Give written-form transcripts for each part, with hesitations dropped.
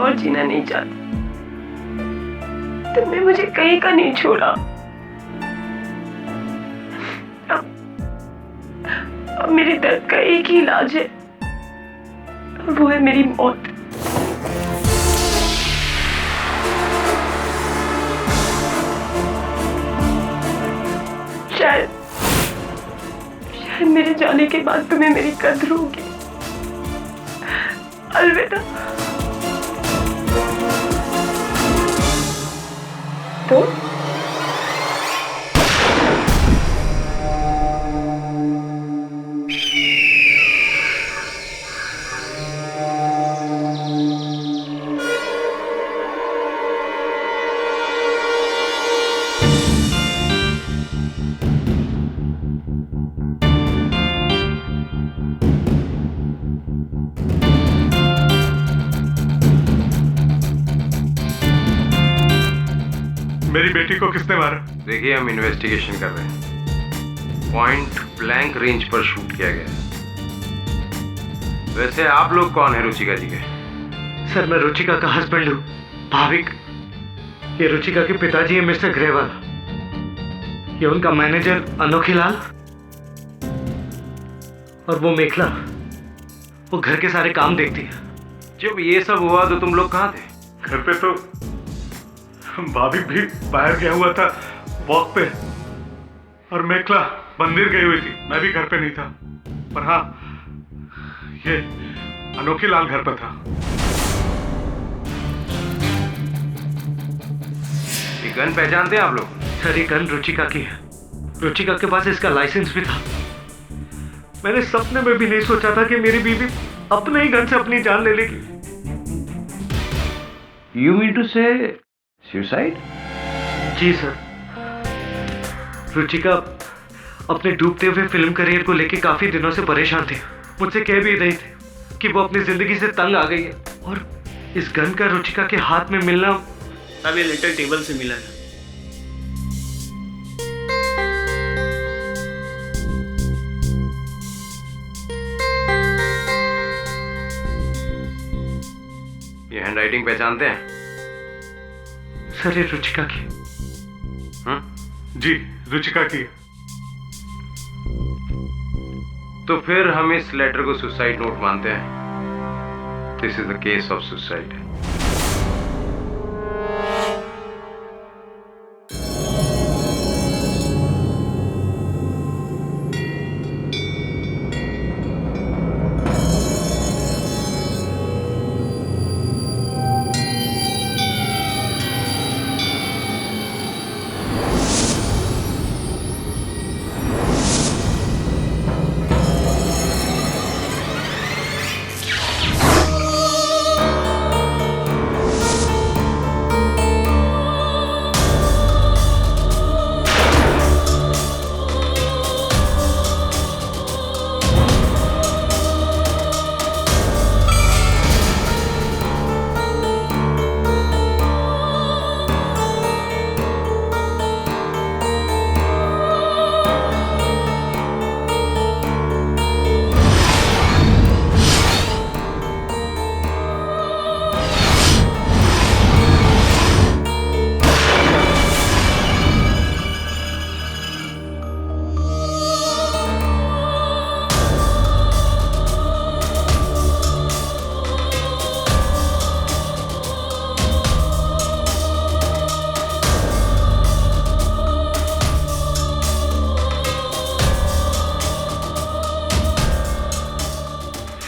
और जीना नहीं चाहती। तुमने मुझे कहीं का नहीं छोड़ा। अब मेरे दर्द का एक ही इलाज है, वो है मेरी मौत। शायद मेरे जाने के बाद तुम्हें मेरी कद्र होगी। अलविदा। तो मेरी बेटी को किसने मारा? देखिए, हम इन्वेस्टिगेशन कर रहे हैं। पॉइंट ब्लैंक रेंज पर शूट किया गया है। वैसे आप लोग कौन है रुचिका जी के? सर, मैं रुचिका का हस्बैंड हूँ, भाविक। ये रुचिका के पिताजी हैं मिस्टर ग्रेवाल। ये उनका मैनेजर अनोखीलाल और वो मेखला, वो घर के सारे काम देखती है। जब ये सब हुआ तो तुम लोग कहाँ थे? घर पे तो भाभी भी बाहर गया हुआ था वॉक पे, और मेखला मंदिर गई हुई थी। मैं भी घर पे नहीं था, पर हाँ, ये अनोखीलाल घर पर था। ये गन पहचानते हैं आप लोग? सर, ये गन रुचिका की है। रुचिका के पास इसका लाइसेंस भी था। मैंने सपने में भी नहीं सोचा था कि मेरी बीवी अपने ही गन से अपनी जान ले लेगी। You mean to say suicide? जी सर। रुचिका अपने डूबते हुए फिल्म करियर को लेकर काफी दिनों से परेशान थी। मुझसे कह भी रही थी कि वो अपनी जिंदगी से तंग आ गई है, और इस गन का रुचिका के हाथ में मिलना हमें लिटिल टेबल से मिला है। ये हैंडराइटिंग पहचानते हैं? सर, ये रुचिका की। जी, रुचिका की। तो फिर हम इस लेटर को सुसाइड नोट मानते हैं। This is the case of suicide.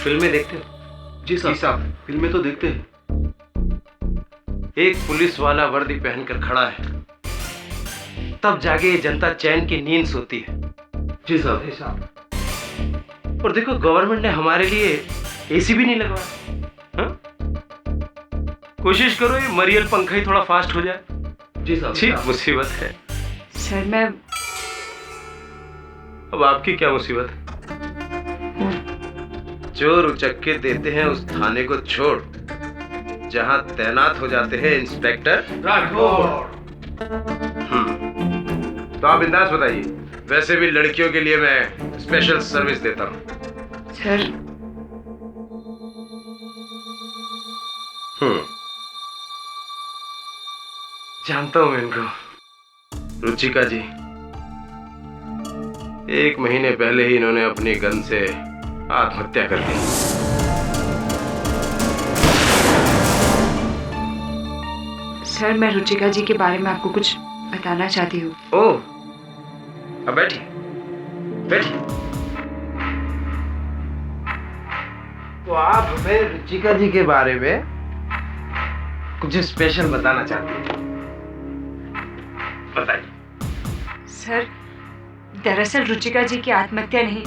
फिल्में देखते हो? जी साहब, फिल्में तो देखते हैं। एक पुलिस वाला वर्दी पहनकर खड़ा है, तब जाके ये जनता चैन की नींद सोती है। जी साहब। और देखो, गवर्नमेंट ने हमारे लिए एसी भी नहीं लगवाया। हाँ? कोशिश करो ये मरियल पंखा ही थोड़ा फास्ट हो जाए। जी साहब। ठीक मुसीबत है। सर, मैं अब आपकी क्या मुसीबत है? चोर उचक्के देते हैं उस थाने को छोड़ जहां तैनात हो जाते हैं इंस्पेक्टर राठौर। तो आप बिंदास बताइए। वैसे भी लड़कियों के लिए मैं स्पेशल सर्विस देता हूं। सर, जानता हूं मैं इनको। रुचिका जी, 1 महीने पहले ही इन्होंने अपनी गन से आत्महत्या कर ली। सर, मैं रुचिका जी के बारे में आपको कुछ बताना चाहती हूँ। ओह, अब बैठिए बैठिए। तो आप हमें रुचिका जी के बारे में कुछ स्पेशल बताना चाहते हैं, बताइए। सर, दरअसल रुचिका जी की आत्महत्या नहीं,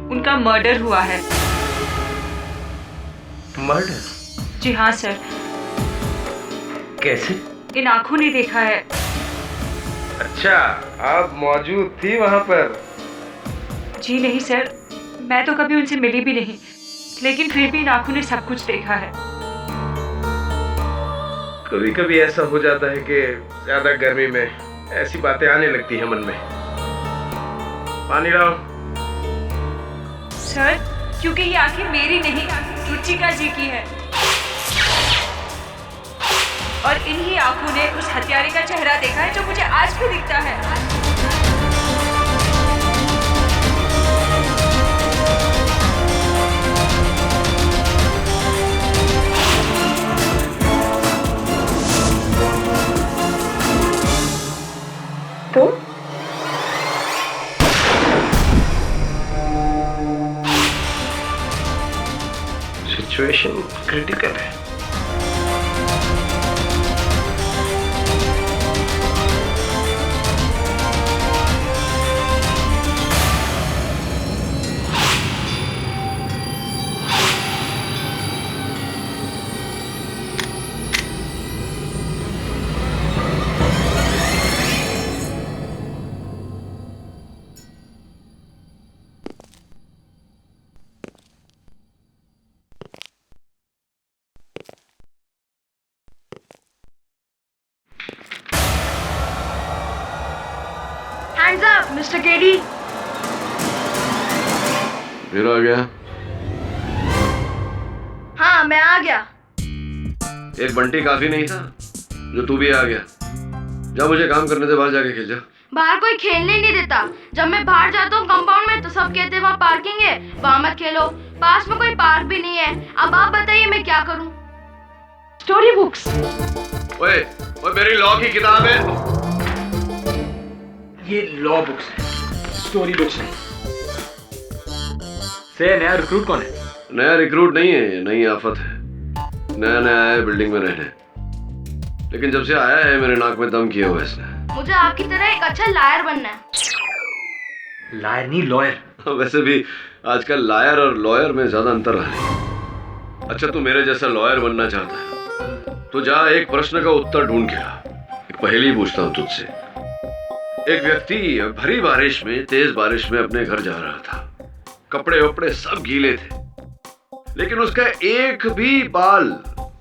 उनका मर्डर हुआ है। मर्डर? जी हाँ सर। कैसे? इन आंखों ने देखा है। अच्छा, आप मौजूद थी वहां पर? जी नहीं सर, मैं तो कभी उनसे मिली भी नहीं, लेकिन फिर भी इन आंखों ने सब कुछ देखा है। कभी कभी ऐसा हो जाता है कि ज्यादा गर्मी में ऐसी बातें आने लगती है मन में। पानी लाओ। सर, क्योंकि ये आंखें मेरी नहीं, रुचिका जी की है, और इन्हीं आंखों ने उस हत्यारे का चेहरा देखा है जो मुझे आज भी दिखता है। तो सिचुएशन क्रिटिकल है। Hands up mister KD. फिर आ गया? हाँ, मैं आ गया। एक बंटी काफी नहीं था जो तू भी आ गया? जा, मुझे काम करने से बाहर जाके खेल जा। बाहर कोई खेलने नहीं देता। जब मैं बाहर जाता हूँ कंपाउंड में तो सब कहते हैं वहाँ पार्किंग है, वहाँ मत खेलो। पास में कोई पार्क भी नहीं है। अब आप बताइए मैं क्या करूँ? Story books. ओए, ओए, मेरी लॉ की किताब है। ये लॉ बुक्स है, स्टोरी बुक्स नहीं। से नया रिक्रूट कौन है? नया रिक्रूट नहीं है, ये नई आफत है। नया नया आया है बिल्डिंग में रहने, लेकिन जब से आया है मेरे नाक में दम किया हुआ इसने। मुझे आपकी तरह एक अच्छा लायर बनना है। लायर नहीं, लॉयर। वैसे भी आजकल लायर और लॉयर में ज्यादा अंतर रहा नहीं। अच्छा, तू मेरे जैसा लॉयर बनना चाहता है तो जा, एक प्रश्न का उत्तर ढूंढ के आ। एक पहेली पूछता हूँ तुझसे। एक व्यक्ति भरी बारिश में, तेज बारिश में अपने घर जा रहा था। कपड़े वपड़े सब गीले थे, लेकिन उसका एक भी बाल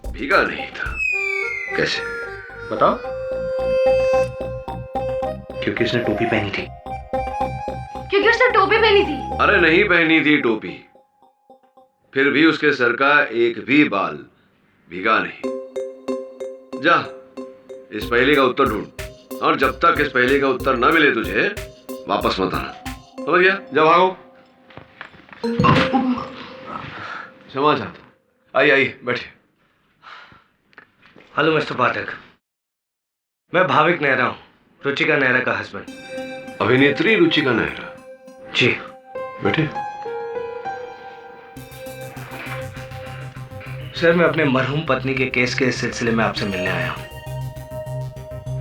भीगा नहीं था। कैसे? बताओ। क्योंकि उसने टोपी पहनी थी। क्योंकि उसने टोपी पहनी थी। अरे नहीं पहनी थी टोपी, फिर भी उसके सर का एक भी बाल भीगा नहीं। जा, इस पहेली का उत्तर ढूंढ, और जब तक इस पहेली का उत्तर न मिले तुझे वापस मत आना, समझ गया? जा, भागो। क्षमा चाहता हूं। आइए आइए, बैठिए। हेलो मिस्टर पाठक, मैं भाविक नेहरा हूँ, रुचिका नेहरा का हस्बैंड। अभिनेत्री रुचिका नेहरा? जी। बैठे। सर, मैं अपने मरहूम पत्नी के केस के सिलसिले में आपसे मिलने आया हूँ।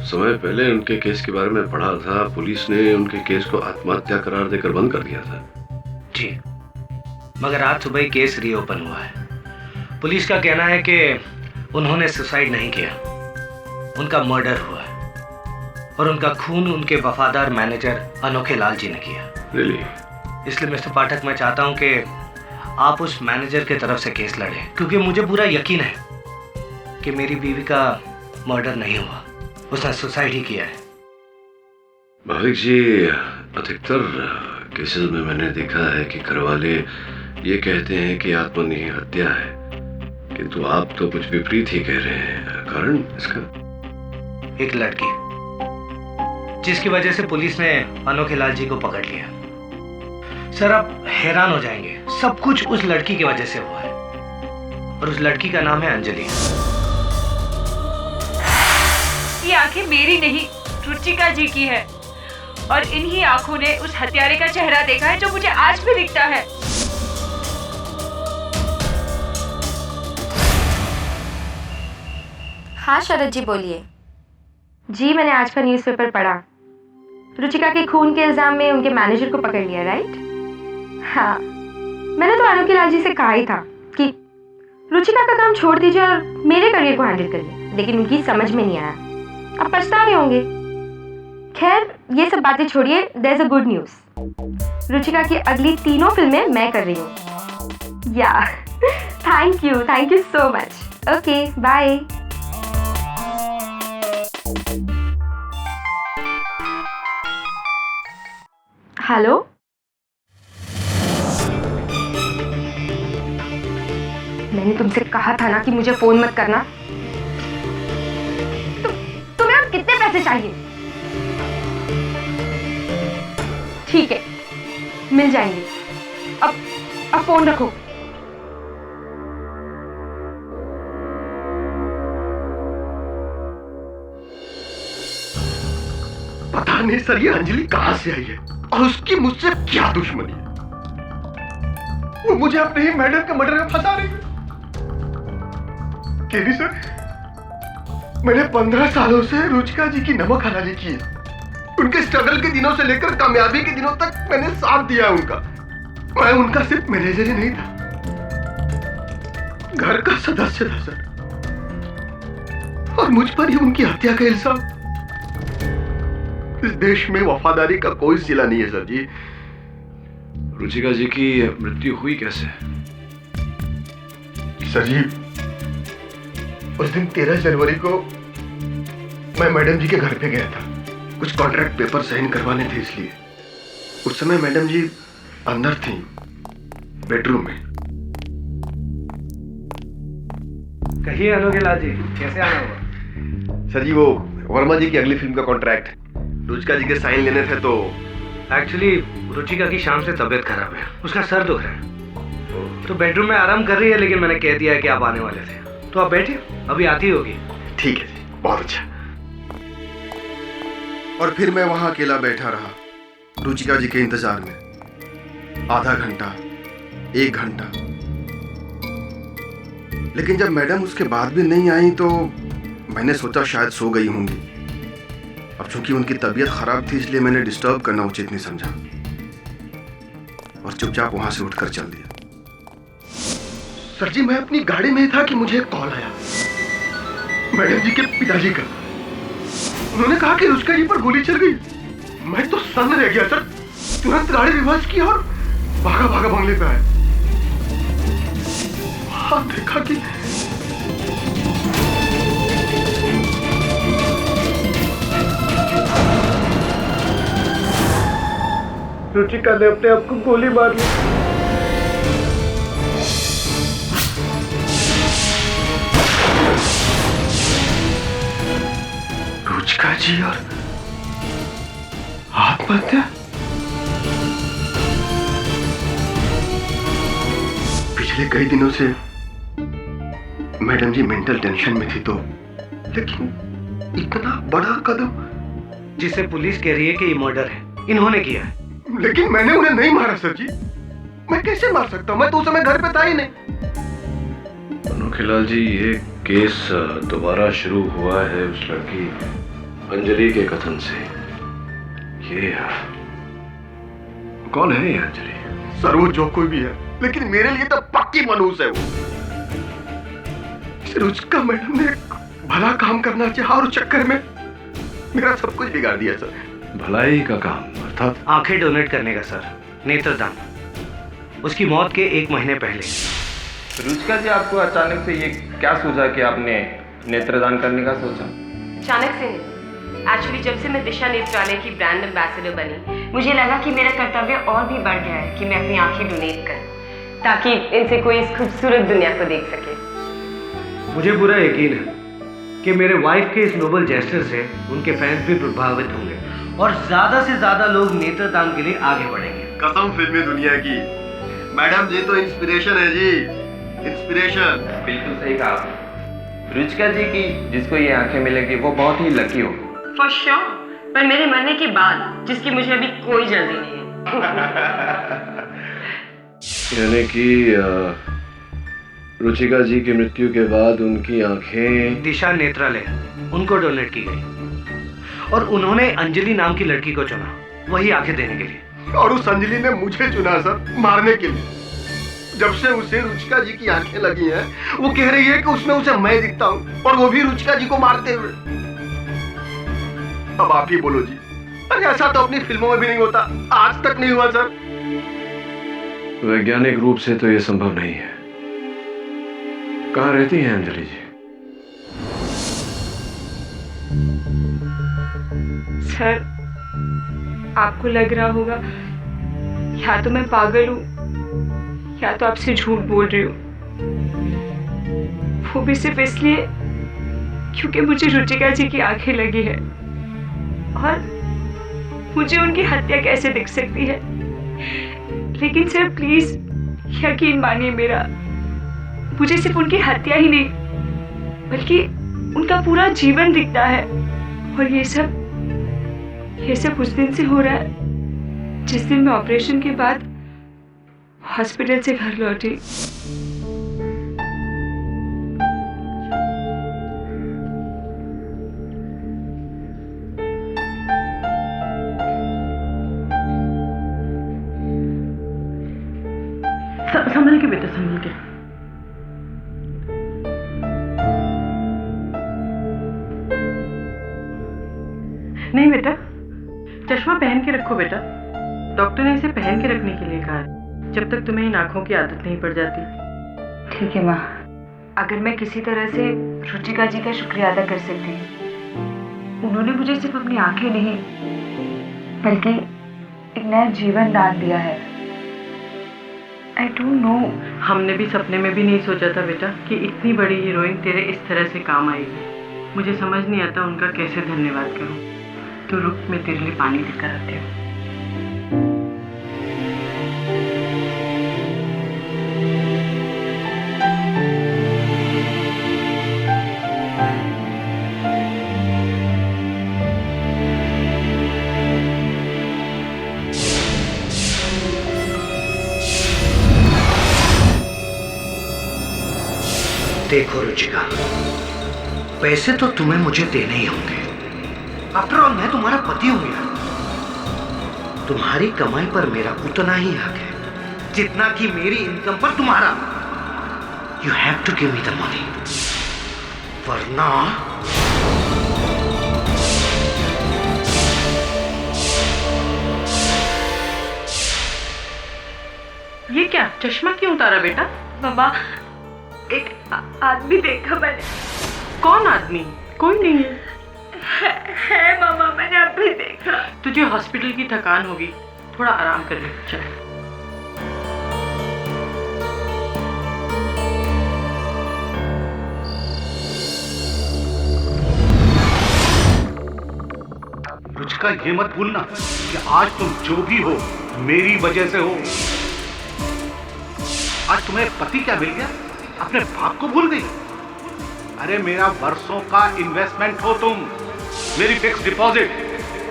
समय पहले उनके केस के बारे में पढ़ा था। पुलिस ने उनके केस को आत्महत्या करार देकर बंद कर दिया था। जी, मगर आज सुबह ही केस रीओपन हुआ है। पुलिस का कहना है कि उन्होंने सुसाइड नहीं किया, उनका मर्डर हुआ है, और उनका खून उनके वफादार मैनेजर अनोखे लाल जी ने किया। Really? इसलिए मिस्टर पाठक, मैं चाहता हूं कि आप उस मैनेजर की तरफ से केस लड़ें, क्योंकि मुझे पूरा यकीन है कि मेरी बीवी का मर्डर नहीं हुआ, उसने सुसाइड ही किया है। भाविक जी, अधिकतर केसेस में मैंने देखा है कि घरवाले ये कहते हैं कि आत्मनिही हत्या है, किंतु आप तो कुछ विपरीत ही कह रहे हैं। कारण इसका? एक लड़की, जिसकी वजह से पुलिस ने अनोखे लाल जी को पकड़ लिया। सर आप हैरान हो जाएंगे, सब कुछ उस लड़की की वजह से हुआ है, और उस लड़की का नाम है अंजलि। ये आंखें मेरी नहीं, रुचिका जी की है, और इन्हीं आंखों ने उस हत्यारे का चेहरा देखा है जो मुझे आज भी दिखता है। हाँ शरद जी बोलिए। जी मैंने आज का न्यूज़पेपर पढ़ा, रुचिका के खून के इल्जाम में उनके मैनेजर को पकड़ लिया, राइट? हाँ, मैंने तो अनोखे लाल जी से कहा ही था कि रुचिका का काम छोड़ दीजिए और मेरे करियर को हैंडल करिए, लेकिन उनकी समझ में नहीं आया। अब पछता रहे होंगे। खैर ये सब बातें छोड़िए, there is a good news. Ruchika की अगली 3 फिल्में मैं कर रही हूँ। Yeah thank you so much. Okay bye. Hello, मैंने तुमसे कहा था ना कि मुझे फोन मत करना। तुम्हें अब कितने पैसे चाहिए? ठीक है, मिल जाएंगे। अब फोन रखो। पता नहीं सर ये अंजलि कहां से आई है और उसकी मुझसे क्या दुश्मनी है। वो मुझे अपने ही मैडम के मर्डर में फंसा रही है। केवी सर, मैंने 15 सालों से रुचिका जी की नमक हलाली की है। उनके स्ट्रगल के दिनों से लेकर कामयाबी के दिनों तक मैंने साथ दिया उनका। मैं उनका सिर्फ मैनेजर ही नहीं था, घर का सदस्य था सर, और मुझ पर ही उनकी हत्या का इल्जाम। इस देश में वफादारी का कोई सिला नहीं है सर जी। रुचिका जी की मृत्यु हुई कैसे? सर जी, उस दिन 13 जनवरी को मैं मैडम जी के घर पे गया था, कुछ कॉन्ट्रैक्ट पेपर साइन करवाने थे, इसलिए उस समय मैडम जी अंदर थी बेडरूम में। कहिए अनोखे लाल जी, कैसे आना हुआ? सर जी वो वर्मा जी की अगली फिल्म का कॉन्ट्रैक्ट रुचिका जी के साइन लेने थे, तो एक्चुअली रुचिका की शाम से तबीयत खराब है, उसका सर दुख रहा है, तो बेडरूम में आराम कर रही है, लेकिन मैंने कह दिया है कि आप आने वाले थे, तो आप बैठिए, अभी आती होगी। ठीक है जी, बहुत अच्छा। और फिर मैं वहां अकेला बैठा रहा रुचिका जी के इंतजार में, आधा घंटा, 1 घंटा, लेकिन जब मैडम उसके बाद भी नहीं आई तो मैंने सोचा शायद सो गई होंगी। अब चूंकि उनकी तबीयत खराब थी, इसलिए मैंने डिस्टर्ब करना उचित नहीं समझा और चुपचाप वहां से उठकर चल दिया। सर जी, मैं अपनी गाड़ी में था कि मुझे एक कॉल आया मैडम जी के पिताजी का। उन्होंने कहा कि रुचिका जी पर गोली चल गई। मैं तो सन्न रह गया सर, तुरंत गाड़ी रिवर्स की और भागा भागा बंगले पे आया। हाँ, देखा कि रुचिका ने अपने आप को गोली मार ली। रुचिका जी और आत्महत्या? पिछले कई दिनों से मैडम जी मेंटल टेंशन में थी, तो लेकिन इतना बड़ा कदम, जिसे पुलिस कह रही है कि ये मर्डर है, इन्होंने किया है। लेकिन मैंने उन्हें नहीं मारा सर जी, मैं कैसे मार सकता हूँ? मैं तो उस समय घर पे था ही नहीं। अनोखे लाल जी, ये केस दोबारा शुरू हुआ है उस लड़की अंजलि के कथन से। ये कौन है ये अंजलि? सर वो जो कोई भी है, लेकिन मेरे लिए तो पक्की मनहूस है वो। रुचिका मैडम ने भला काम करना चाहा और चक्कर में मेरा सब कुछ बिगाड़ दिया सर। भलाई का काम अर्थात आंखें डोनेट करने का सर, नेत्रदान। उसकी मौत के 1 महीने पहले। रुचिका जी, आपको अचानक से ये क्या सूझा कि आपने नेत्रदान करने का सोचा? अचानक से नहीं, एक्चुअली जब से मैं दिशा नेत्रालय की ब्रांड एम्बेसडर बनी, मुझे लगा कि मेरा कर्तव्य और भी बढ़ गया है कि मैं अपनी आंखें डोनेट करूं, ताकि इनसे कोई इस खूबसूरत दुनिया को देख सके। मुझे पूरा यकीन है कि मेरे वाइफ के इस नोबल जेस्चर से उनके फैंस भी प्रभावित होंगे और ज्यादा से ज्यादा लोग नेत्रदान के लिए आगे बढ़ेंगे। कसम फिल्मी दुनिया की, मैडम जी तो इंस्पिरेशन है जी, इंस्पिरेशन। बिल्कुल सही कहा आपने। रुचिका जी की जिसको ये आंखें मिलेगी वो बहुत ही लकी हो। फॉर श्योर, पर मेरे मरने के बाद जिसकी मुझे अभी कोई जल्दी नहीं है। यानी कि रुचिका जी की मृत्यु के बाद उनकी आंखें दिशा नेत्रालय उनको डोनेट की गई और उन्होंने अंजलि नाम की लड़की को चुना वही आंखें देने के लिए। और उस अंजलि ने मुझे चुना सर, मारने के लिए। जब से उसे रुचिका जी की आंखें लगी हैं, वो कह रही है कि उसमें उसे मैं दिखता हूँ और वो भी रुचिका जी को मारते हुए। अब आप ही बोलो जी, अरे ऐसा तो अपनी फिल्मों में भी नहीं होता, आज तक नहीं हुआ सर। वैज्ञानिक रूप से तो यह संभव नहीं है। कहाँ रहती हैं अंजलि जी? सर, आपको लग रहा होगा या तो मैं पागल हूँ या तो आपसे झूठ बोल रही हूँ, वो भी सिर्फ इसलिए क्योंकि मुझे रुचिका जी की आंखें लगी है और मुझे उनकी हत्या कैसे दिख सकती है। लेकिन सर प्लीज यकीन मानिए मेरा, मुझे सिर्फ उनकी हत्या ही नहीं बल्कि उनका पूरा जीवन दिखता है। और ये सब उस दिन से हो रहा है जिस दिन मैं ऑपरेशन के बाद हॉस्पिटल से घर लौटी। संभल के बेटा, संभल के। नहीं बेटा, चश्मा पहन के रखो बेटा। डॉक्टर ने इसे पहन के रखने के लिए कहा है जब तक तुम्हें इन आंखों की आदत नहीं पड़ जाती। ठीक है माँ, अगर मैं किसी तरह से रुचिका जी का शुक्रिया अदा कर सकती हूँ। उन्होंने मुझे सिर्फ अपनी आंखें नहीं बल्कि एक नया जीवन दान दिया है। आई डोंट नो, हमने भी सपने में भी नहीं सोचा था बेटा कि इतनी बड़ी हीरोइन तेरे इस तरह से काम आएगी। मुझे समझ नहीं आता उनका कैसे धन्यवाद करूं। तो रुक, मैं तेरे लिए पानी लेकर आती हूँ। देखो रुचिका, पैसे तो तुम्हें मुझे देने ही होंगे। आफ्टर ऑल मैं तुम्हारा पति हूं यार। तुम्हारी कमाई पर मेरा उतना ही हक है जितना कि मेरी इनकम पर तुम्हारा। You have to give me the money, वरना ये क्या चश्मा क्यों उतारा बेटा? मामा, एक आदमी देखा मैंने। कौन आदमी? कोई नहीं है मामा, मैंने अभी देखा। तुझे हॉस्पिटल की थकान होगी, थोड़ा आराम कर ले। चल। रुचिका, ये मत भूलना कि आज तुम जो भी हो मेरी वजह से हो। आज तुम्हें पति क्या मिल गया? अपने बाप को भूल गई? अरे मेरा वर्षों का इन्वेस्टमेंट हो तुम, मेरी फिक्स डिपॉजिट।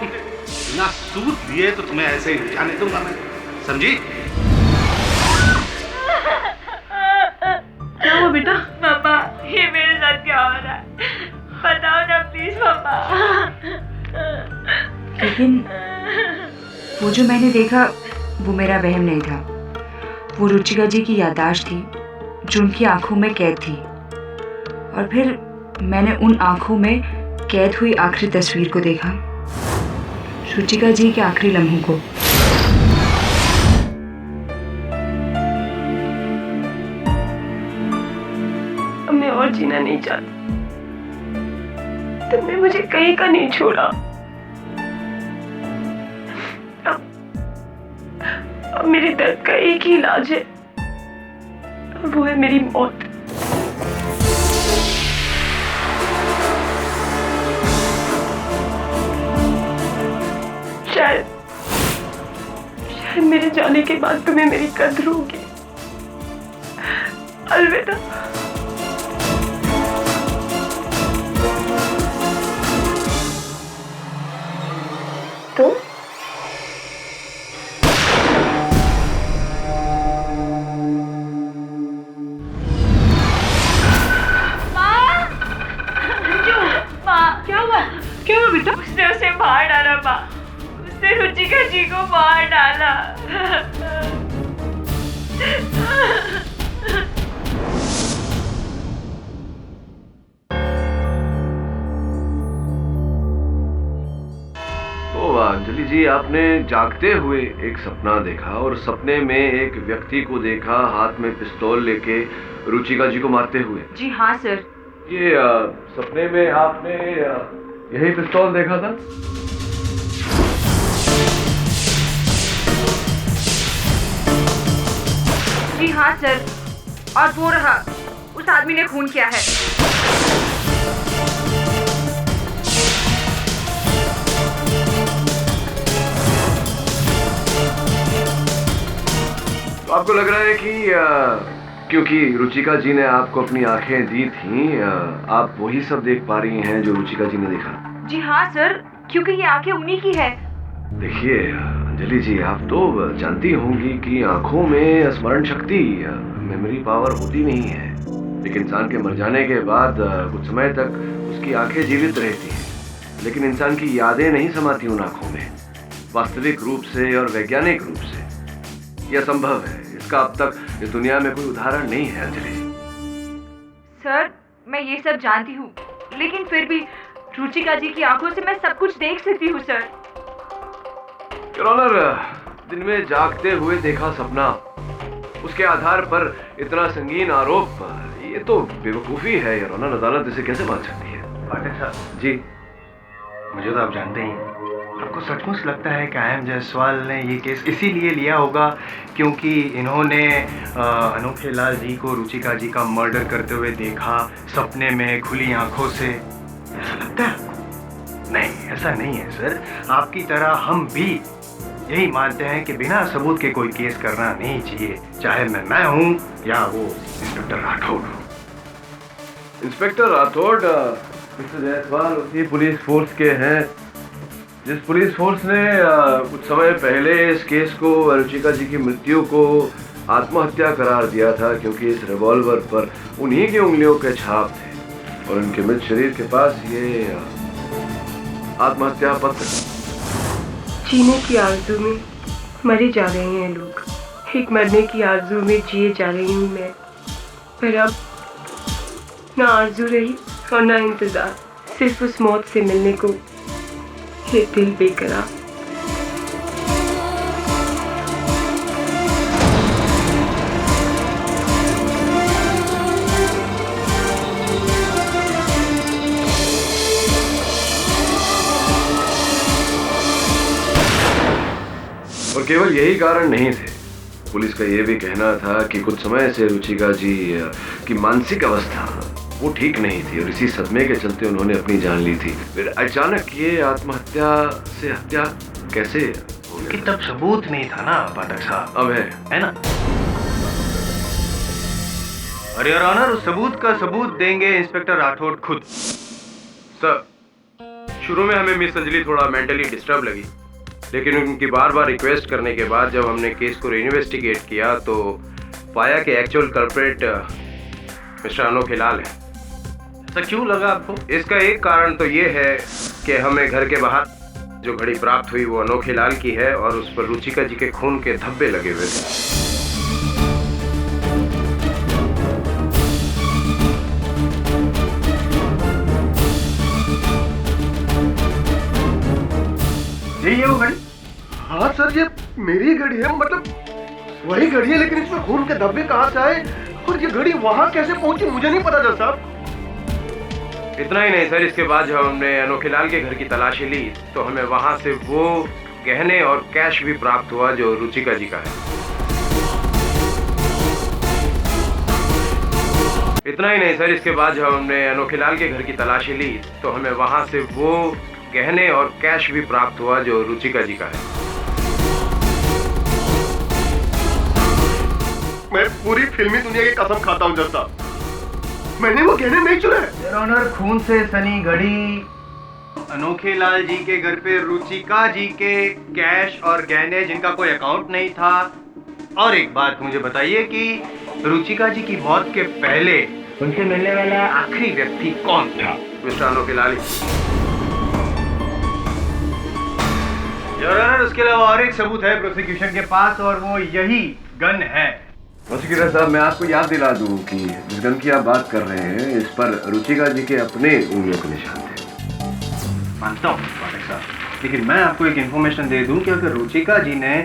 बिना सूद लिए तो तुम्हें ऐसे ही जाने दूंगा मैं, समझी? क्या हुआ बेटा? पापा, ये मेरे साथ क्या हो रहा है? बताओ ना प्लीज पापा। लेकिन वो जो मैंने देखा वो मेरा वहम नहीं था। वो रुचिका जी की याददाश्त थी जो उनकी आंखों में कैद थी। और फिर मैंने उन आंखों में कैद हुई आखिरी तस्वीर को देखा, रुचिका जी के आखिरी लम्हों को। अब मैं और जीना नहीं चाहती। तुमने मुझे कहीं का नहीं छोड़ा। अब मेरे दर्द का एक ही इलाज है, वो है मेरी मौत। शायद मेरे जाने के बाद तुम्हें मेरी कद्र होगी। अलविदा। तो क्या हुआ बेटा? उसने उसे मार डाला माँ, उसने रुचिका जी को मार डाला। तो अंजलि जी, आपने जागते हुए एक सपना देखा और सपने में एक व्यक्ति को देखा हाथ में पिस्तौल लेके रुचिका जी को मारते हुए। जी हाँ सर। ये सपने में आपने यही पिस्तौल देखा था? जी हाँ सर, और वो रहा, उस आदमी ने खून किया है। तो आपको लग रहा है कि क्योंकि रुचिका जी ने आपको अपनी आंखें दी थी, आप वही सब देख पा रही हैं जो रुचिका जी ने देखा? जी हाँ सर, क्योंकि ये आंखें उन्हीं की है। देखिए अंजलि जी, आप तो जानती होंगी कि आंखों में स्मरण शक्ति, मेमोरी पावर होती नहीं है। एक इंसान के मर जाने के बाद कुछ समय तक उसकी आंखें जीवित रहती हैं, लेकिन इंसान की यादें नहीं समाती उन आंखों में। वास्तविक रूप से और वैज्ञानिक रूप से यह संभव है। इसका अब तक इस दुनिया में कोई उदाहरण नहीं है अंजलि जी। सर मैं ये सब जानती हूँ, लेकिन फिर भी रुचिका जी की आंखों से मैं सब कुछ देख सकती हूँ सर। योर ऑनर, दिन में जागते हुए देखा सपना, उसके आधार पर इतना संगीन आरोप, ये तो बेवकूफी है योर ऑनर। अदालत इसे कैसे मान सकती है? पाठक साहब जी, मुझे तो आप जानते ही हैं। आपको सचमुच लगता है कि आई.एम. जायसवाल ने ये केस इसीलिए लिया होगा क्योंकि इन्होंने अनोखे लाल जी को रुचिका जी का मर्डर करते हुए देखा सपने में खुली आंखों से? ऐसा लगता है आपको? नहीं, ऐसा नहीं है सर। आपकी तरह हम भी यही मानते हैं कि बिना सबूत के कोई केस करना नहीं चाहिए, चाहे मैं हूँ या वो इंस्पेक्टर राठौड़ हो। इंस्पेक्टर राठौड़ मिस्टर जायसवाल उसी पुलिस फोर्स के हैं जिस पुलिस फोर्स ने कुछ समय पहले इस केस को, रुचिका जी की मृत्यु को आत्महत्या करार दिया था, क्योंकि इस रिवॉल्वर पर उन्हीं की उंगलियों के छाप थे और उनके मृत शरीर के पास ये आत्महत्या पत्र। जीने की आरज़ू में मरे जा रहे हैं लोग, एक मरने की आरज़ू में जिए जा रही हूँ मैं। पर अब ना आरज़ू रही और ना इंतज़ार, सिर्फ उस मौत से मिलने को ये दिल बेकरार। और केवल यही कारण नहीं थे, पुलिस का यह भी कहना था कि कुछ समय से रुचिका जी की मानसिक अवस्था वो ठीक नहीं थी और इसी सदमे के चलते उन्होंने अपनी जान ली थी। फिर अचानक ये आत्महत्या से हत्या कैसे हो गई? कि तब सबूत नहीं था ना पाठक साहब। अब है ना? और योर ऑनर, उस सबूत का सबूत देंगे इंस्पेक्टर राठौड़ खुद। सर, शुरू में हमें मिस अंजलि थोड़ा मेंटली डिस्टर्ब लगी, लेकिन उनकी बार बार रिक्वेस्ट करने के बाद जब हमने केस को इन्वेस्टिगेट किया तो पाया कि एक्चुअल कल्प्रेट मिस्टर अनोखे लाल है। ऐसा क्यों लगा आपको? इसका एक कारण तो ये है कि हमें घर के बाहर जो घड़ी प्राप्त हुई वो अनोखे लाल की है और उस पर रुचिका जी के खून के धब्बे लगे हुए थे। यही है वो घड़ी? हाँ सर, ये मेरी घड़ी है, मतलब वही घड़ी है, लेकिन इसमें खून के धब्बे कहाँ से आए और ये घड़ी वहाँ कैसे पहुंची मुझे नहीं पता जज साहब। इतना ही नहीं सर, इसके बाद जब हमने अनोखे लाल के घर की तलाशी ली तो हमें वहां से वो गहने और कैश भी प्राप्त हुआ जो रुचिका जी का है। इतना ही नहीं सर, इसके बाद जब हमने अनोखे लाल के घर की तलाशी ली तो हमें वहां से वो गहने और कैश भी प्राप्त हुआ जो रुचिका जी का है। मैं पूरी फिल्मी दुनिया की कसम खाता हूँ जस्ता, मैंने वो गहने नहीं चुराए। योर ऑनर, खून से सनी घड़ी, अनोखे लाल जी के घर पे रुचिका जी के कैश और गहने जिनका कोई अकाउंट नहीं था। और एक बात मुझे बताइए कि रुचिका जी की मौत के पहले उनसे मिलने वाला आखिरी व्यक्ति कौन था? मिस्टर अनोखे लाल। योर ऑनर, उसके अलावा और एक सबूत है प्रोसिक्यूशन के पास और वो यही गन है। प्रोसिक्यूटर साहब, मैं आपको याद दिला दूं कि जिस गन की आप बात कर रहे हैं इस पर रुचिका जी के अपने उंगलियों के निशान थे। मानता हूँ पाठक साहब, लेकिन मैं आपको एक इन्फॉर्मेशन दे दूं कि अगर रुचिका जी ने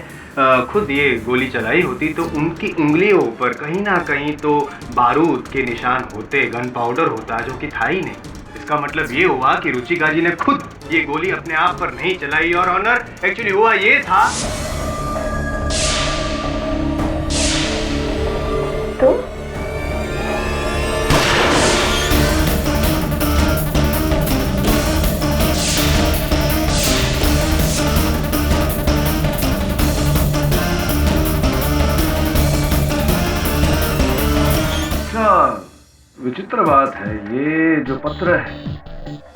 खुद ये गोली चलाई होती तो उनकी उंगलियों पर कहीं ना कहीं तो बारूद के निशान होते, गन पाउडर होता, जो कि था ही नहीं। इसका मतलब ये हुआ कि रुचिका जी ने खुद ये गोली अपने आप पर नहीं चलाई। और ऑनर, एक्चुअली हुआ ये था तो विचित्र बात है, ये जो पत्र है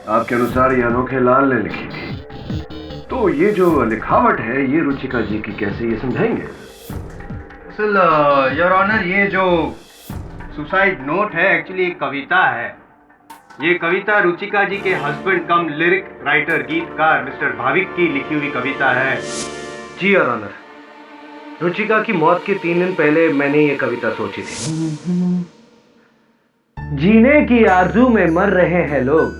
आपके अनुसार ये अनोखे लाल ने लिखी थी, तो ये जो लिखावट है ये रुचिका जी की कैसे, ये समझाएंगे? योर ऑनर, ये जो सुसाइड नोट है एक्चुअली एक कविता है। ये कविता रुचिका जी के हस्बैंड कम लिरिक राइटर, गीतकार मिस्टर भाविक की लिखी हुई कविता है। जी योर ऑनर, रुचिका की मौत के 3 दिन पहले मैंने ये कविता सोची थी। जीने की आरजू में मर रहे हैं लोग,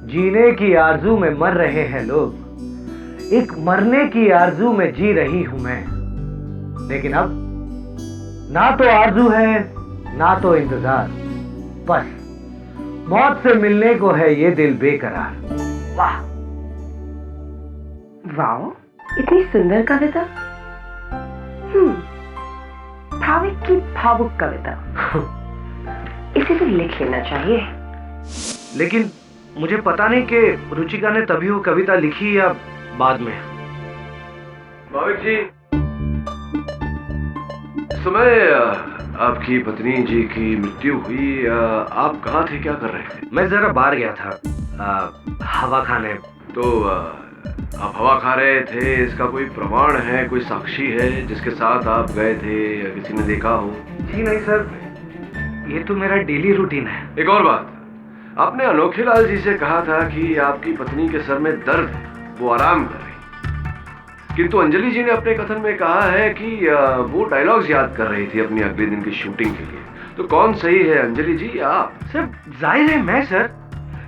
जीने की आरजू में मर रहे हैं लोग, एक मरने की आरजू में जी रही हूं मैं। लेकिन अब ना तो आरजू है ना तो इंतजार, बस मौत से मिलने को है ये दिल बेकरार। वाह वाओ, इतनी सुंदर कविता। भाविक की भावुक कविता। इसे तो लिख लेना चाहिए। लेकिन मुझे पता नहीं कि रुचिका ने तभी वो कविता लिखी या बाद में। भाविक जी, समय आपकी पत्नी जी की मृत्यु हुई, आप कहाँ थे, क्या कर रहे थे? मैं जरा बाहर गया था हवा खाने। तो आप हवा खा रहे थे, इसका कोई प्रमाण है, कोई साक्षी है जिसके साथ आप गए थे या किसी ने देखा हो? जी नहीं सर, ये तो मेरा डेली रूटीन है। एक और बात, आपने अनोखे लाल जी से कहा था कि आपकी पत्नी के सर में दर्द है, वो आराम कर रही, किंतु अंजलि जी ने अपने कथन में कहा है कि वो डायलॉग्स याद कर रही थी अपनी अगले दिन की शूटिंग के लिए। तो कौन सही है, अंजलि जी या आप? सर जाहिर है मैं सर,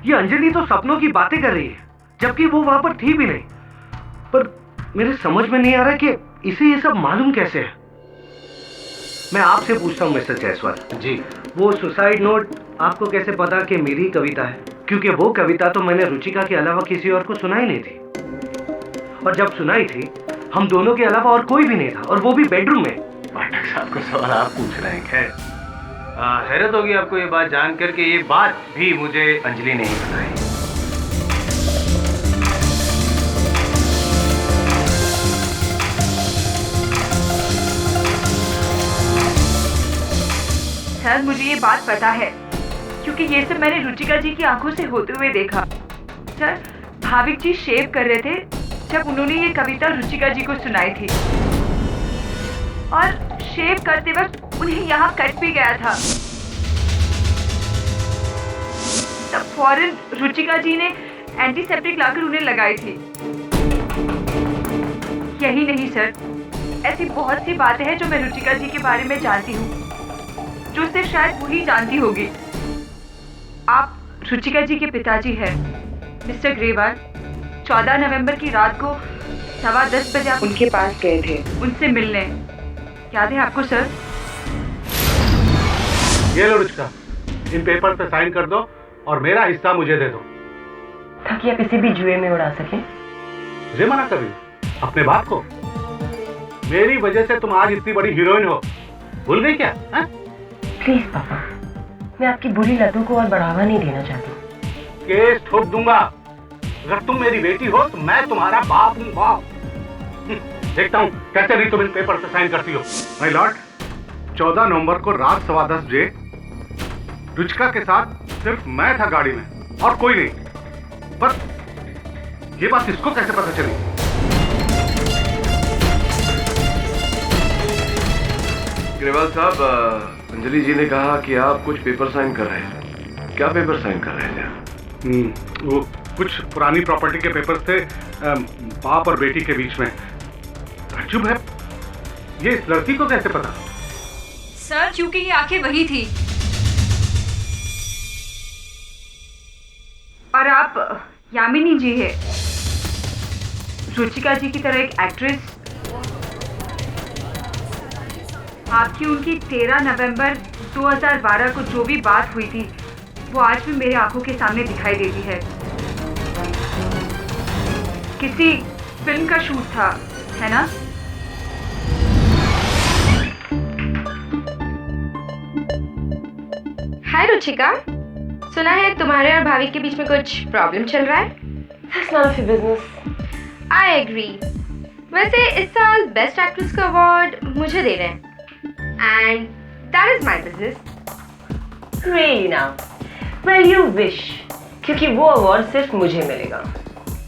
ये अंजलि तो सपनों की बातें कर रही है जबकि वो वहां पर थी भी नहीं। पर मेरे समझ में नहीं आ रहा कि इसे ये सब मालूम कैसे है। मैं आपसे पूछता हूँ मिस्टर जायसवाल जी, वो सुसाइड नोट आपको कैसे पता कि मेरी कविता है? क्योंकि वो कविता तो मैंने रुचिका के अलावा किसी और को सुनाई नहीं थी, और जब सुनाई थी हम दोनों के अलावा और कोई भी नहीं था, और वो भी बेडरूम में। पाठक साहब को सवाल आप पूछ रहे हैं। खैर, हैरत होगी आपको ये बात जानकर के ये बात भी मुझे अंजलि ने ही बताई। सर मुझे ये बात पता है क्योंकि ये सब मैंने रुचिका जी की आंखों से होते हुए देखा। सर भाविक जी शेव कर रहे थे जब उन्होंने ये कविता रुचिका जी को सुनाई थी, और शेव करते वक्त उन्हें यहाँ कट भी गया था। तब फौरन रुचिका जी ने एंटीसेप्टिक लाकर उन्हें लगाई थी। यही नहीं सर, ऐसी बहुत सी बातें हैं जो मैं रुचिका जी के बारे में जानती हूँ, जो सिर्फ शायद वही जानती होगी। आप रुचिका जी के पिताजी हैं मिस्टर ग्रेवाल। 14 नवंबर की रात को 10:15 बजे आप उनके पास गए थे उनसे मिलने, याद है आपको सर? ये लो रुचिका, इन पेपर पे साइन कर दो और मेरा हिस्सा मुझे दे दो, ताकि आप इसे भी जुए में उड़ा सकें। मुझे मना कर रही अपने बाप को? मेरी वजह से तुम आज इतनी बड़ी हीरोइन हो, भूल गई क्या? प्लीज पापा, मैं आपकी बुरी लतों को और बढ़ावा नहीं देना चाहती। केस ठोक दूंगा। अगर तुम मेरी बेटी हो तो मैं तुम्हारा बाप हूँ, बाप। देखता हूँ कैसे नहीं तुम इन पेपर पे साइन करती हो। माय लॉर्ड, 14 नवंबर को रात 10:15 बजे रुचिका के साथ सिर्फ मैं था गाड़ी में और कोई नहीं। पर ये बात इसको कैसे पता चली? ग्रेवाल साहब, अंजलि जी ने कहा कि आप कुछ पेपर साइन कर रहे थे। क्या पेपर साइन कर रहे थे? वो कुछ पुरानी प्रॉपर्टी के पेपर्स थे, बाप और बेटी के बीच में। ताज्जुब है, ये इस लड़की को कैसे पता? सर, क्योंकि ये आंखें वही थी। और आप यामिनी जी है, रुचिका जी की तरह एक एक्ट्रेस। आपकी उनकी 13 नवंबर 2012 को जो भी बात हुई थी वो आज भी मेरी आंखों के सामने दिखाई देती है। किसी फिल्म का शूट था, है ना? हाय रुचिका, सुना है तुम्हारे और भाभी के बीच में कुछ प्रॉब्लम चल रहा है। That's none of your business. I agree. वैसे इस साल बेस्ट एक्ट्रेस का अवार्ड मुझे दे रहे हैं and that is my business. Really now? Well, you wish. क्योंकि वो अवार्ड सिर्फ मुझे मिलेगा।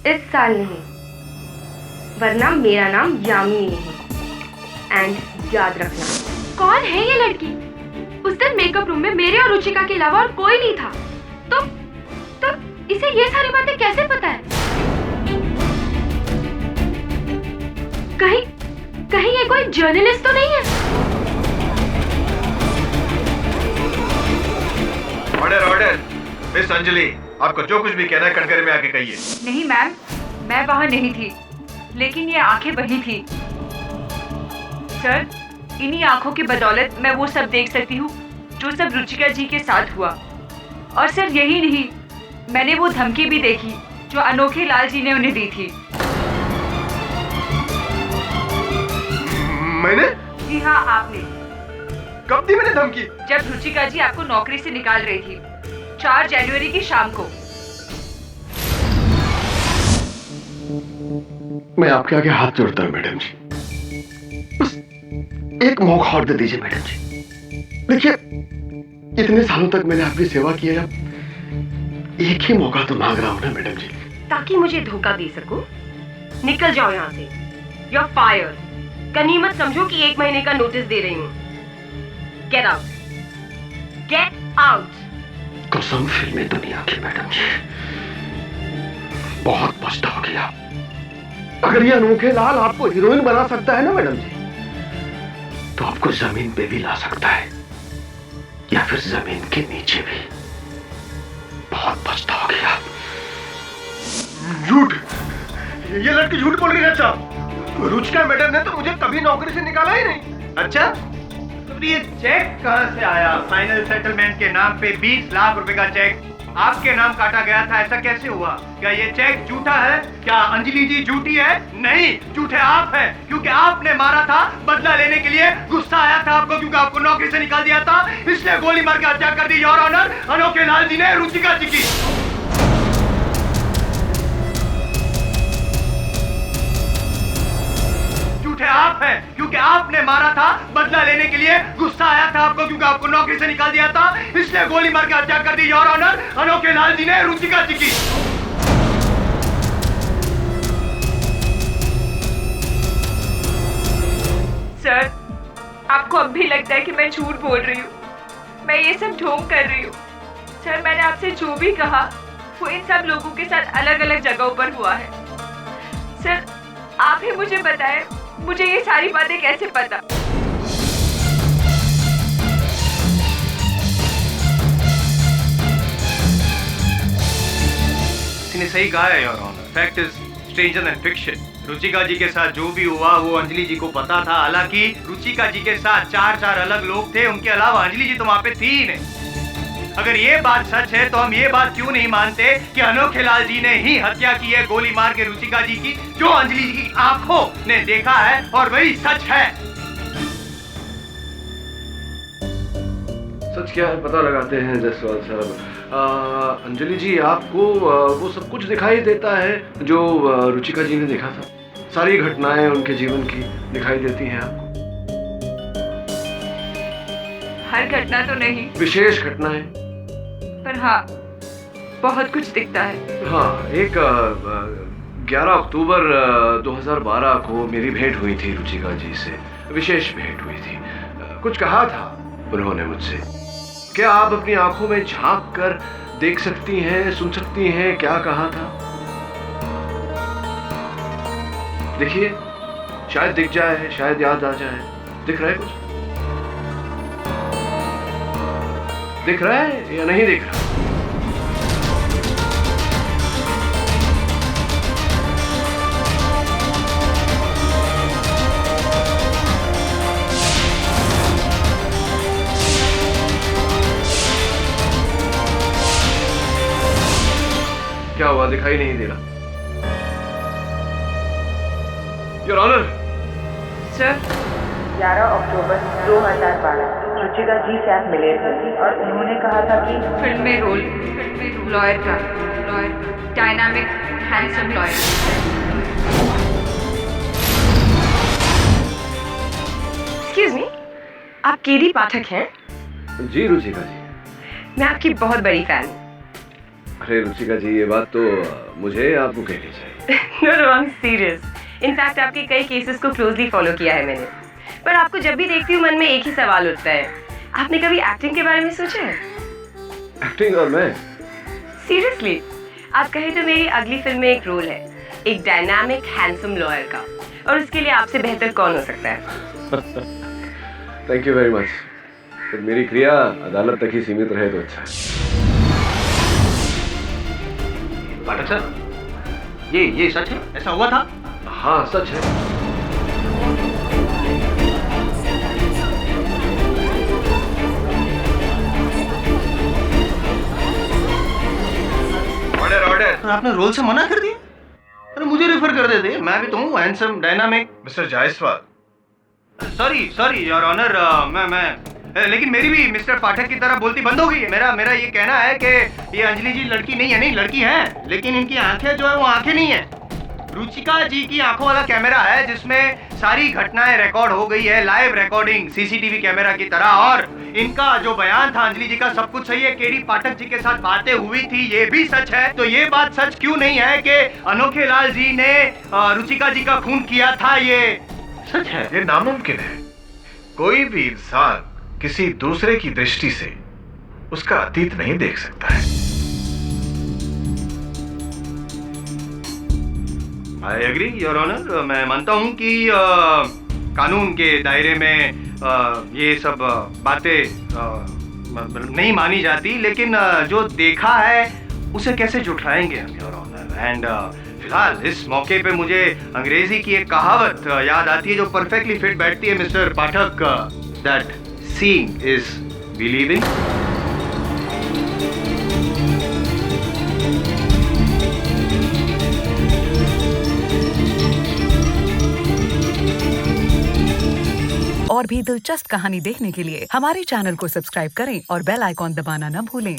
इस साल नहीं, वरना मेरा नाम यामिनी नहीं। एंड याद रखना। कौन है ये लड़की? उस दिन मेकअप रूम में मेरे और रुचिका के अलावा और कोई नहीं था। तो इसे ये सारी बातें कैसे पता है? कहीं ये कोई जर्नलिस्ट तो नहीं है? ऑर्डर मिस अंजलि, आपको जो कुछ भी कहना है कटघरे में आके कहिए। नहीं मैम, मैं वहां नहीं थी, लेकिन ये आंखें वही थी। सर, इन्हीं आंखों की बदौलत मैं वो सब देख सकती हूँ जो सब रुचिका जी के साथ हुआ। और सर यही नहीं, मैंने वो धमकी भी देखी जो अनोखे लाल जी ने उन्हें दी थी। मैंने? जी हाँ, आपने। कब दी मैंने धमकी? जब रुचिका जी आपको नौकरी से निकाल रही थी, 4 जनवरी की शाम को। मैं आपके आगे हाथ जोड़ता हूँ मैडम जी, बस एक मौका और दे दीजिए मैडम जी। देखिए, इतने सालों तक मैंने आपकी सेवा की है, अब एक ही मौका तो मांग रहा हूँ ना मैडम जी। ताकि मुझे धोखा दे सको। निकल जाओ यहाँ से। You're fired. गनीमत समझो कि 1 महीने का नोटिस दे रही हूँ। Get out. Get out. कसम फिल्मी दुनिया की मैडम जी, बहुत पछताओगे आप। अगर ये अनोखे लाल आपको हीरोइन बना सकता है ना मैडम जी, तो आपको जमीन पे भी ला सकता है, या फिर जमीन के नीचे भी। बहुत पछताओगे आप। झूठ, ये लड़की झूठ बोल रही है। अच्छा, रुचिका मैडम ने तो मुझे कभी नौकरी से निकाला ही नहीं। अच्छा, तो ये चेक कहाँ से आया? फाइनल सेटलमेंट के नाम पे 20 लाख रुपए का चेक आपके नाम काटा गया था, ऐसा कैसे हुआ? क्या ये चेक झूठा है? क्या अंजलि जी झूठी है? नहीं, झूठे आप हैं, क्योंकि आपने मारा था बदला लेने के लिए। गुस्सा आया था आपको क्योंकि आपको नौकरी से निकाल दिया था, इसलिए गोली मार के हत्या कर दी योर ऑनर अनोखे लाल जी ने रुचिका जी की। झूठे आप हैं, क्योंकि आपने मारा था बदला लेने के लिए। गुस्सा आया था आपको क्योंकि आपको नौकरी से निकाल दिया था, इसलिए गोली मार के हत्या कर दी योर ऑनर अनोखे लाल जी ने रुचिका जी की। सर, आपको अब भी लगता है कि मैं झूठ बोल रही हूँ, मैं ये सब ढोंग कर रही हूँ। सर, मैंने आपसे जो भी कहा वो इन सब लोगों के साथ अलग अलग जगहों पर हुआ है। सर, आप ही मुझे बताएं, मुझे ये सारी बातें कैसे पता? इसने सही कहा है your honour. Fact is stranger than fiction. Ruchika ji के साथ जो भी हुआ वो अंजलि जी को पता था। हालांकि रुचिका जी के साथ 4 अलग लोग थे, उनके अलावा अंजलि जी तो वहां पे थी ही नहीं। अगर ये बात सच है तो हम ये बात क्यों नहीं मानते कि अनोखे लाल जी ने ही हत्या की है गोली मार के रुचिका जी की, जो अंजलि जी की आंखों ने देखा है और वही सच है। सच क्या है पता लगाते हैं जसवाल साहब। अंजलि जी, आपको वो सब कुछ दिखाई देता है जो रुचिका जी ने देखा था? सारी घटनाएं उनके जीवन की दिखाई देती हैं आपको? हर घटना तो नहीं, विशेष घटना है। पर हाँ बहुत कुछ दिखता है। हाँ, एक 11 अक्टूबर 2012 को मेरी भेंट हुई थी रुचिका जी से, विशेष भेंट हुई थी। कुछ कहा था उन्होंने मुझसे, क्या आप अपनी आंखों में झांक कर देख सकती हैं, सुन सकती हैं, क्या कहा था? देखिए, शायद दिख जाए, शायद याद आ जाए। दिख रहा है कुछ? दिख रहा है या नहीं दिख रहा? क्या हुआ, दिखाई नहीं दे रहा? Your honour. सर, 11 अक्टूबर 2012 रुचिका जी से आप मिले थे और उन्होंने कहा था कि फिल्म में रोल लॉयर का, dynamic handsome lawyer. Excuse me, आप केडी पाठक हैं? जी रुचिका जी। मैं आपकी बहुत बड़ी फैन हूँ। अरे रुचिका जी, ये बात तो मुझे आपको कहनी चाहिए। No no, I am serious. इनफैक्ट आपके कई केसेस को क्लोजली फॉलो किया है मैंने। पर आपको जब भी देखती हूँ मन में एक ही सवाल उठता है, आपने कभी एक्टिंग के बारे में सोचा है? एक्टिंग और मैं? सीरियसली, आप कहें तो मेरी अगली फिल्म में एक रोल है, एक डायनामिक हैंडसम लॉयर का, और उसके लिए आपसे बेहतर कौन हो सकता है? Thank you very much. फिर मेरी क्रिया अदालत तक ही सीमित रहे तो अच्छा है। पाठक सर, ये सच है? ऐसा हुआ था? हाँ सच है। Order order. आपने रोल से मना कर दिया? अरे मुझे रेफर कर देते, मैं भी तो हूँ handsome dynamic. Mister Jaiswal. Sorry your honour, लेकिन मेरी भी मिस्टर पाठक की तरह बोलती बंद हो गई है। मेरा ये कहना है कि ये अंजलि जी लड़की नहीं है, नहीं लड़की है, लेकिन इनकी आंखें जो है वो आंखें नहीं है। रुचिका जी की आंखों वाला कैमरा है जिसमें सारी घटनाएं रिकॉर्ड हो गई है, लाइव रिकॉर्डिंग सीसीटीवी कैमरा की तरह। और इनका जो बयान था अंजलि जी का, सब कुछ सही है। केडी पाठक जी के साथ बातें हुई थी, ये भी सच है। तो ये बात सच क्यों नहीं है कि अनोखे लाल जी ने रुचिका जी का खून किया था? ये सच है। ये नामुमकिन है। कोई भी इंसान किसी दूसरे की दृष्टि से उसका अतीत नहीं देख सकता है। I agree your honour. मैं मानता हूँ कि कानून के दायरे में ये सब बातें नहीं मानी जाती, लेकिन जो देखा है उसे कैसे झुठलाएंगे हम योर ऑनर। एंड फिलहाल इस मौके पे मुझे अंग्रेजी की एक कहावत याद आती है जो परफेक्टली फिट बैठती है mister Pathak, that seeing is believing. और भी दिलचस्प कहानी देखने के लिए हमारे चैनल को सब्सक्राइब करें और बेल आइकॉन दबाना न भूलें।